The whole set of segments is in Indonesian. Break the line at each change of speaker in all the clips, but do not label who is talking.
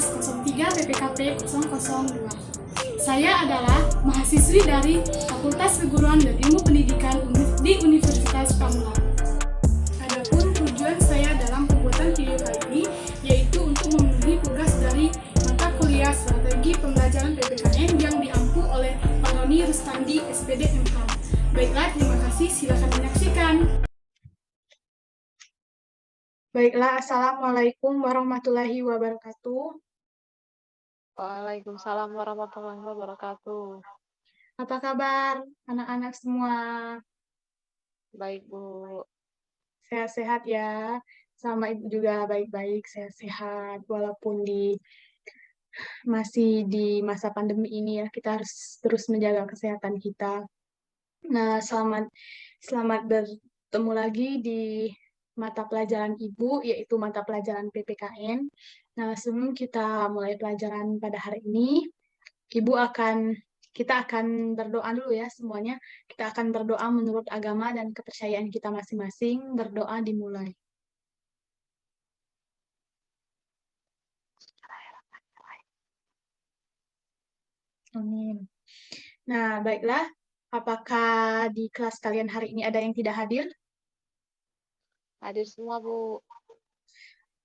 kelas 03 PPKP 002. Saya adalah mahasiswi dari Fakultas Keguruan dan Ilmu Pendidikan di Universitas Pamulang. Adapun tujuan saya dalam pembuatan video kali ini yaitu untuk memenuhi tugas dari mata kuliah Strategi Pembelajaran PPKN yang diampu oleh Pak Roni Rustandi, SPD MH. Baiklah, terima kasih. Silakan menyaksikan. Baiklah, Assalamualaikum warahmatullahi wabarakatuh.
Waalaikumsalam warahmatullahi wabarakatuh.
Apa kabar anak-anak semua?
Baik, Bu.
Sehat-sehat ya. Sama Ibu juga baik-baik, sehat-sehat. Walaupun masih di masa pandemi ini ya, kita harus terus menjaga kesehatan kita. Nah, selamat bertemu lagi di mata pelajaran Ibu, yaitu mata pelajaran PPKN. Nah, sebelum kita mulai pelajaran pada hari ini, kita akan berdoa dulu ya semuanya. Kita akan berdoa menurut agama dan kepercayaan kita masing-masing. Berdoa dimulai. Amin. Nah, baiklah. Apakah di kelas kalian hari ini ada yang tidak hadir?
Hadir semua, Bu.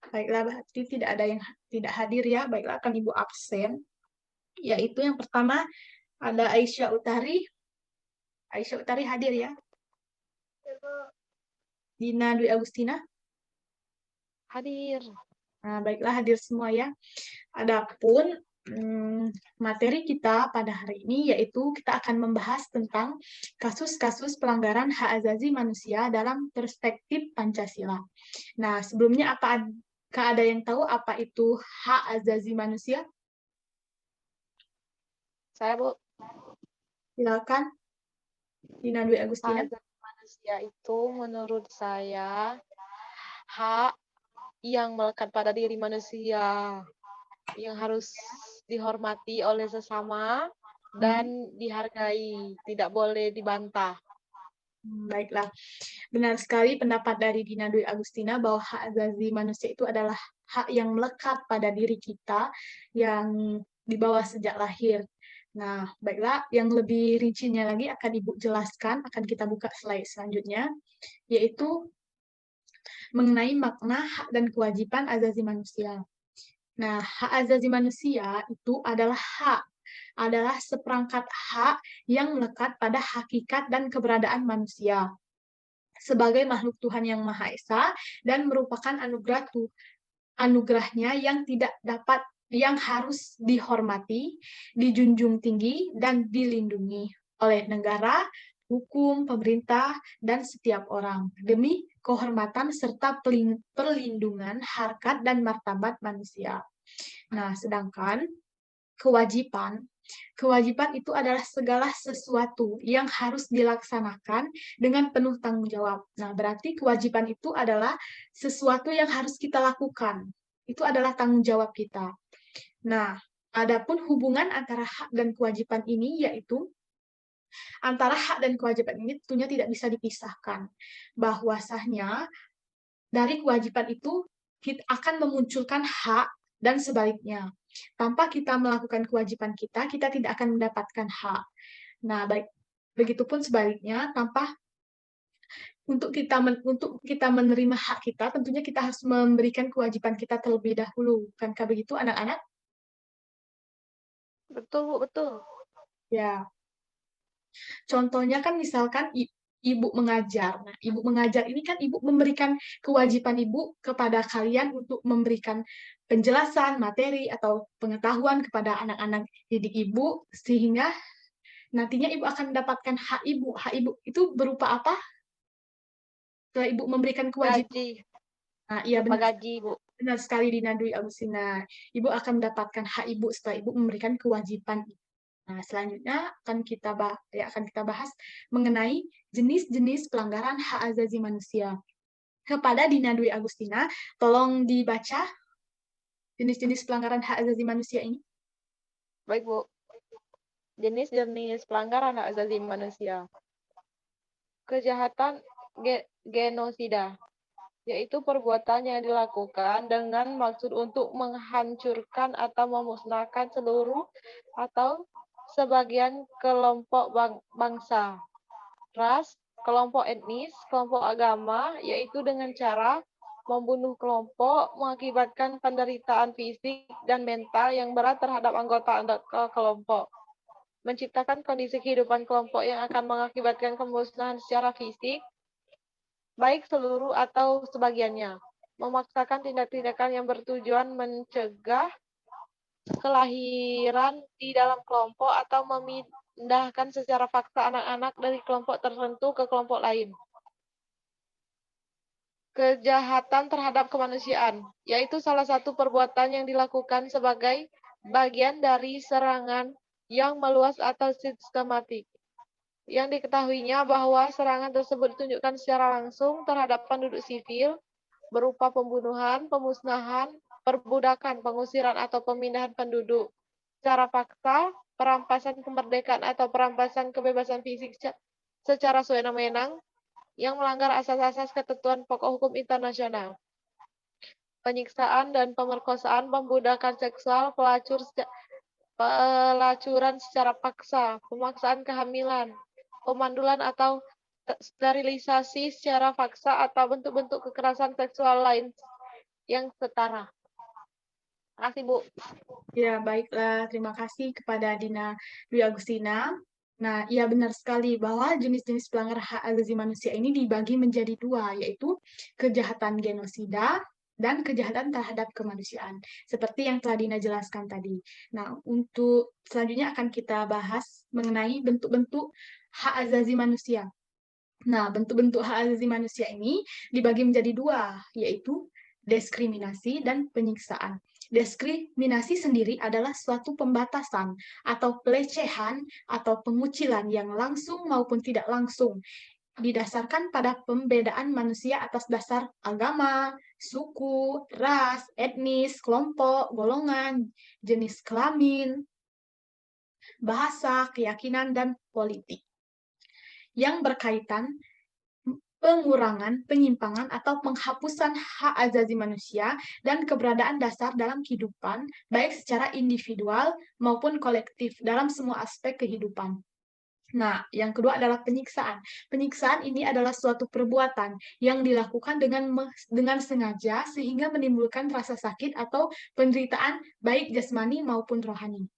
Baiklah, berarti tidak ada yang tidak hadir ya. Baiklah, akan Ibu absen. Yaitu yang pertama ada Aisyah Utari. Aisyah Utari hadir ya. Dina Dwi Agustina.
Hadir.
Nah, baiklah hadir semua ya. Adapun materi kita pada hari ini yaitu kita akan membahas tentang kasus-kasus pelanggaran hak asasi manusia dalam perspektif Pancasila. Nah, sebelumnya apakah ada yang tahu apa itu hak asasi manusia?
Saya, Bu.
Silakan, Dina Dwi
Hak
Agustina.
asasi manusia itu menurut saya hak yang melekat pada diri manusia yang harus dihormati oleh sesama dan dihargai, tidak boleh dibantah.
Baiklah, benar sekali pendapat dari Dina Dwi Agustina bahwa hak asasi manusia itu adalah hak yang melekat pada diri kita yang dibawa sejak lahir. Nah, baiklah, yang lebih rincinya lagi akan Ibu jelaskan, akan kita buka slide selanjutnya, yaitu mengenai makna hak dan kewajiban asasi manusia. Nah, hak asasi manusia itu adalah seperangkat hak yang melekat pada hakikat dan keberadaan manusia sebagai makhluk Tuhan yang Maha Esa dan merupakan anugerahnya yang harus dihormati, dijunjung tinggi, dan dilindungi oleh negara, hukum, pemerintah, dan setiap orang demi kehormatan serta perlindungan harkat dan martabat manusia. Nah, sedangkan kewajiban itu adalah segala sesuatu yang harus dilaksanakan dengan penuh tanggung jawab. Nah, berarti kewajiban itu adalah sesuatu yang harus kita lakukan. Itu adalah tanggung jawab kita. Nah, adapun hubungan antara hak dan kewajiban ini yaitu antara hak dan kewajiban ini tentunya tidak bisa dipisahkan. Bahwasanya dari kewajiban itu kita akan memunculkan hak dan sebaliknya. Tanpa kita melakukan kewajiban kita tidak akan mendapatkan hak. Nah, begitupun sebaliknya, untuk kita menerima hak kita, tentunya kita harus memberikan kewajiban kita terlebih dahulu. Bukankah begitu, anak-anak?
Betul, Bu, betul.
Ya. Contohnya kan misalkan ibu mengajar. Nah, ibu mengajar ini kan ibu memberikan kewajiban ibu kepada kalian untuk memberikan penjelasan, materi, atau pengetahuan kepada anak-anak didik ibu, sehingga nantinya ibu akan mendapatkan hak ibu. Hak ibu itu berupa apa? Setelah ibu memberikan kewajiban.
Gaji.
Nah, iya
Berupa gaji, Bu.
benar sekali Dina Dwi Agustina. Ibu akan mendapatkan hak ibu setelah ibu memberikan kewajiban. Nah, selanjutnya akan kita bahas mengenai jenis-jenis pelanggaran hak asasi manusia. Kepada Dina Dwi Agustina, tolong dibaca jenis-jenis pelanggaran hak asasi manusia ini.
Baik, Bu. Jenis-jenis pelanggaran hak asasi manusia. Kejahatan genosida. yaitu perbuatan yang dilakukan dengan maksud untuk menghancurkan atau memusnahkan seluruh atau sebagian kelompok bangsa, ras, kelompok etnis, kelompok agama, yaitu dengan cara membunuh kelompok, mengakibatkan penderitaan fisik dan mental yang berat terhadap anggota kelompok, menciptakan kondisi kehidupan kelompok yang akan mengakibatkan kemusnahan secara fisik, baik seluruh atau sebagiannya, memaksakan tindak-tindakan yang bertujuan mencegah kelahiran di dalam kelompok atau memindahkan secara paksa anak-anak dari kelompok tertentu ke kelompok lain. Kejahatan terhadap kemanusiaan, yaitu salah satu perbuatan yang dilakukan sebagai bagian dari serangan yang meluas atau sistematik. Yang diketahuinya bahwa serangan tersebut ditunjukkan secara langsung terhadap penduduk sivil berupa pembunuhan, pemusnahan, perbudakan, pengusiran atau pemindahan penduduk secara paksa, perampasan kemerdekaan atau perampasan kebebasan fisik secara sewenang-wenang yang melanggar asas-asas ketentuan pokok hukum internasional. Penyiksaan dan pemerkosaan, pembudakan seksual, pelacuran secara paksa, pemaksaan kehamilan, pemandulan atau sterilisasi secara paksa atau bentuk-bentuk kekerasan seksual lain yang setara. Terima kasih, Bu.
Ya, baiklah. Terima kasih kepada Dina Dwi Agustina. Nah, iya benar sekali bahwa jenis-jenis pelanggaran hak asasi manusia ini dibagi menjadi dua, yaitu kejahatan genosida dan kejahatan terhadap kemanusiaan, seperti yang telah Dina jelaskan tadi. Nah, untuk selanjutnya akan kita bahas mengenai bentuk-bentuk hak asasi manusia. Nah, bentuk-bentuk hak asasi manusia ini dibagi menjadi dua, yaitu diskriminasi dan penyiksaan. Diskriminasi sendiri adalah suatu pembatasan atau pelecehan atau pengucilan yang langsung maupun tidak langsung didasarkan pada pembedaan manusia atas dasar agama, suku, ras, etnis, kelompok, golongan, jenis kelamin, bahasa, keyakinan, dan politik yang berkaitan pengurangan, penyimpangan, atau penghapusan hak asasi manusia dan keberadaan dasar dalam kehidupan, baik secara individual maupun kolektif dalam semua aspek kehidupan. Nah, yang kedua adalah penyiksaan. Penyiksaan ini adalah suatu perbuatan yang dilakukan dengan sengaja sehingga menimbulkan rasa sakit atau penderitaan baik jasmani maupun rohani.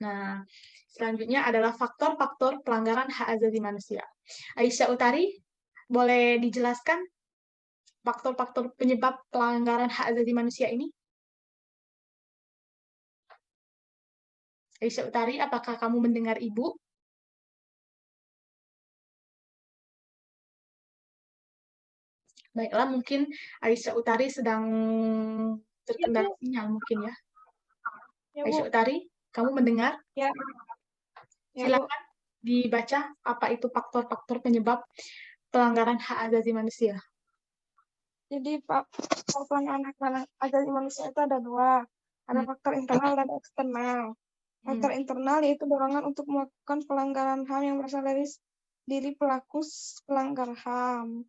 Nah, selanjutnya adalah faktor-faktor pelanggaran hak asasi manusia. Aisyah Utari, boleh dijelaskan faktor-faktor penyebab pelanggaran hak asasi manusia ini? Aisyah Utari, apakah kamu mendengar Ibu? Baiklah, mungkin Aisyah Utari sedang
Ya,
terkendala
Bu.
sinyal mungkin ya.
Ya,
Aisyah
Bu.
Utari, kamu mendengar?
Ya, ya, Bu.
Silakan dibaca apa itu faktor-faktor penyebab pelanggaran hak asasi manusia.
Jadi, faktor pelanggaran hak asasi manusia itu ada dua. Ada faktor internal dan eksternal. Faktor internal yaitu dorongan untuk melakukan pelanggaran HAM yang berasal dari diri pelaku pelanggar HAM.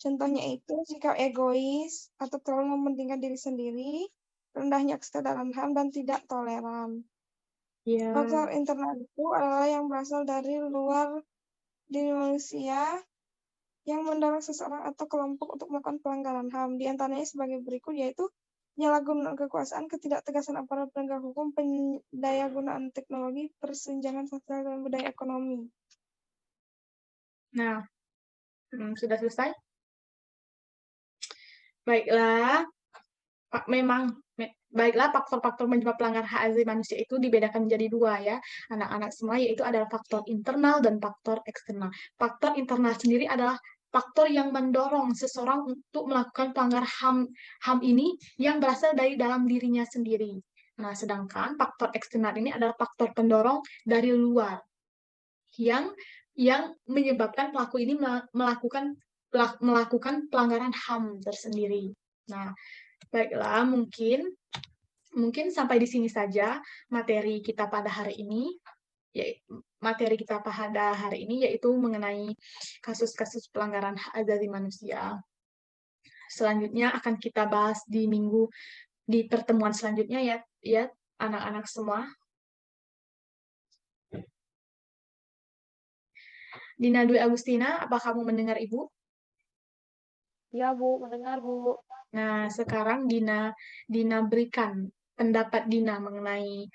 Contohnya itu sikap egois atau terlalu mementingkan diri sendiri, rendahnya kesadaran HAM, dan tidak toleran.
Ya.
Faktor internal itu adalah yang berasal dari luar diri manusia yang mendorong seseorang atau kelompok untuk melakukan pelanggaran HAM. Di antaranya sebagai berikut, yaitu penyalahgunaan kekuasaan, ketidaktegasan aparat penegak hukum, pendaya-gunaan teknologi, persenjangan sosial dan budaya ekonomi.
Nah, sudah selesai? Baiklah, baiklah faktor-faktor penyebab pelanggaran hak asasi manusia itu dibedakan menjadi dua ya, anak-anak semua, yaitu adalah faktor internal dan faktor eksternal. Faktor internal sendiri adalah faktor yang mendorong seseorang untuk melakukan pelanggaran HAM ini yang berasal dari dalam dirinya sendiri. Nah, sedangkan faktor eksternal ini adalah faktor pendorong dari luar yang menyebabkan pelaku ini melakukan pelanggaran HAM tersendiri. Nah, baiklah, mungkin sampai di sini saja materi kita pada hari ini. Yaitu mengenai kasus-kasus pelanggaran hak asasi manusia. selanjutnya akan kita bahas di pertemuan selanjutnya ya, ya anak-anak semua. Dina Dwi Agustina, apa kamu mendengar Ibu?
Ya, Bu, mendengar, Bu.
Nah, sekarang Dina berikan pendapat Dina mengenai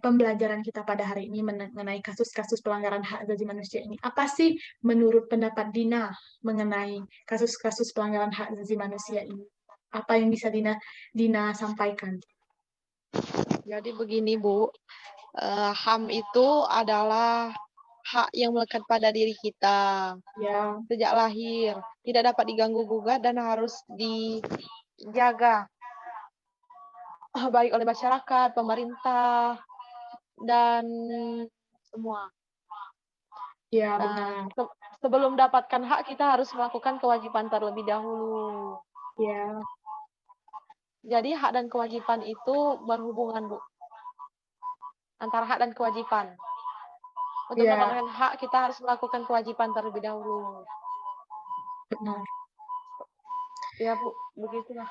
pembelajaran kita pada hari ini mengenai kasus-kasus pelanggaran hak asasi manusia ini. Apa sih menurut pendapat Dina mengenai kasus-kasus pelanggaran hak asasi manusia ini? Apa yang bisa Dina sampaikan?
Jadi begini, Bu. HAM itu adalah hak yang melekat pada diri kita
Ya,
sejak lahir, tidak dapat diganggu-gugat dan harus dijaga baik oleh masyarakat, pemerintah, dan semua.
ya
Nah,
benar.
sebelum mendapatkan hak, kita harus melakukan kewajiban terlebih dahulu.
Ya,
Jadi hak dan kewajiban itu berhubungan, Bu. Antara hak dan kewajiban. Untuk
ya
mendapatkan hak, kita harus melakukan kewajiban terlebih dahulu.
benar.
Ya, Bu, begitulah.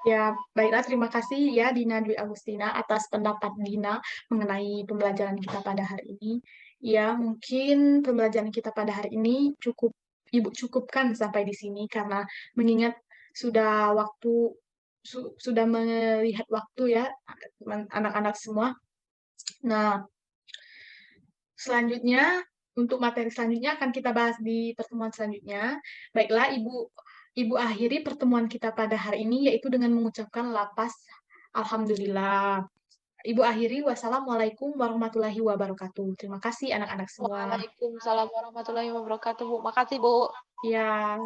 Ya, baiklah. Terima kasih ya Dina Dwi Agustina atas pendapat Dina mengenai pembelajaran kita pada hari ini. Ya, mungkin pembelajaran kita pada hari ini Ibu cukupkan sampai di sini karena mengingat sudah melihat waktu ya anak-anak semua. Nah, selanjutnya untuk materi selanjutnya akan kita bahas di pertemuan selanjutnya. Baiklah, Ibu akhiri pertemuan kita pada hari ini yaitu dengan mengucapkan lapas Alhamdulillah. Ibu akhiri, wassalamualaikum warahmatullahi wabarakatuh. Terima kasih anak-anak semua.
Waalaikumsalam warahmatullahi wabarakatuh, Bu. Makasih, Bu.
Ya.